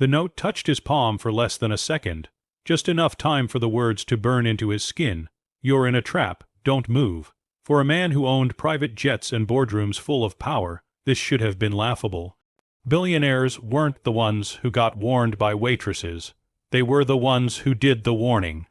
The note touched his palm for less than a second, just enough time for the words to burn into his skin. "You're in a trap, don't move." For a man who owned private jets and boardrooms full of power, this should have been laughable. Billionaires weren't the ones who got warned by waitresses. They were the ones who did the warning.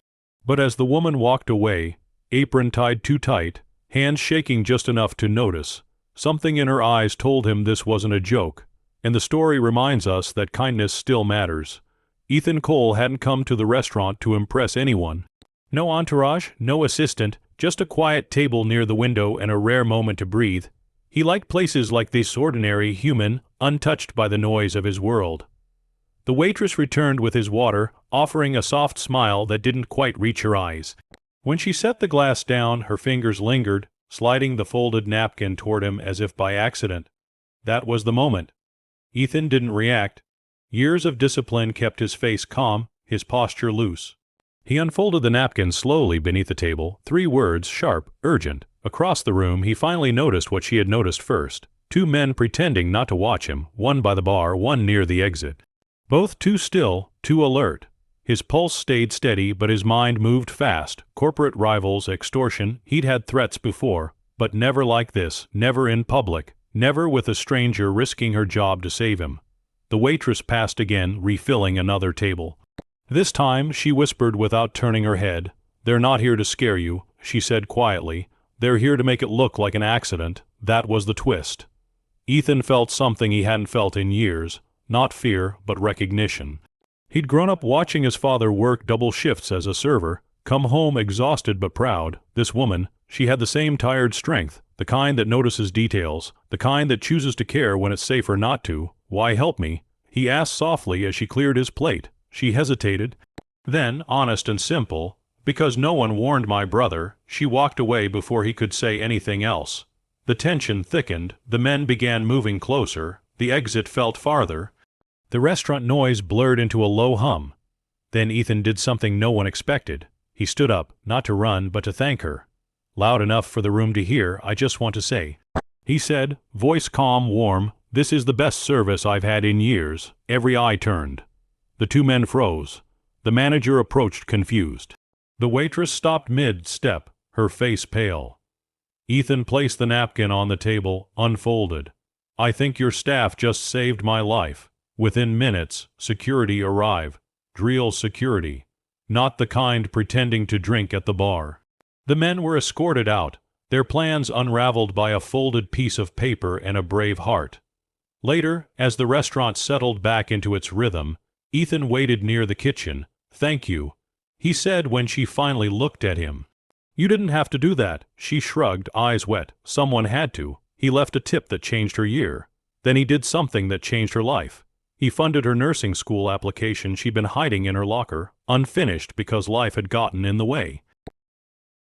But as the woman walked away, apron tied too tight, hands shaking just enough to notice, something in her eyes told him this wasn't a joke, and the story reminds us that kindness still matters. Ethan Cole hadn't come to the restaurant to impress anyone. No entourage, no assistant, just a quiet table near the window and a rare moment to breathe. He liked places like this, ordinary, human, untouched by the noise of his world. The waitress returned with his water, offering a soft smile that didn't quite reach her eyes. When she set the glass down, her fingers lingered, sliding the folded napkin toward him as if by accident. That was the moment. Ethan didn't react. Years of discipline kept his face calm, his posture loose. He unfolded the napkin slowly beneath the table, 3 words, sharp, urgent. Across the room, he finally noticed what she had noticed first. 2 men pretending not to watch him, one by the bar, one near the exit. Both too still, too alert. His pulse stayed steady, but his mind moved fast. Corporate rivals, extortion, he'd had threats before, but never like this, never in public, never with a stranger risking her job to save him. The waitress passed again, refilling another table. This time, she whispered without turning her head. "They're not here to scare you," she said quietly. "They're here to make it look like an accident." That was the twist. Ethan felt something he hadn't felt in years. Not fear, but recognition. He'd grown up watching his father work double shifts as a server, come home exhausted but proud. This woman, she had the same tired strength, the kind that notices details, the kind that chooses to care when it's safer not to. "Why help me?" he asked softly as she cleared his plate. She hesitated. Then, honest and simple, "Because no one warned my brother." She walked away before he could say anything else. The tension thickened, the men began moving closer, the exit felt farther. The restaurant noise blurred into a low hum. Then Ethan did something no one expected. He stood up, not to run, but to thank her. "Loud enough for the room to hear, I just want to say," he said, voice calm, warm, "this is the best service I've had in years." Every eye turned. The 2 men froze. The manager approached confused. The waitress stopped mid-step, her face pale. Ethan placed the napkin on the table, unfolded. "I think your staff just saved my life." Within minutes, security arrived. Real security. Not the kind pretending to drink at the bar. The men were escorted out, their plans unraveled by a folded piece of paper and a brave heart. Later, as the restaurant settled back into its rhythm, Ethan waited near the kitchen. "Thank you," he said when she finally looked at him. "You didn't have to do that." She shrugged, eyes wet. "Someone had to." He left a tip that changed her year. Then he did something that changed her life. He funded her nursing school application she'd been hiding in her locker, unfinished because life had gotten in the way.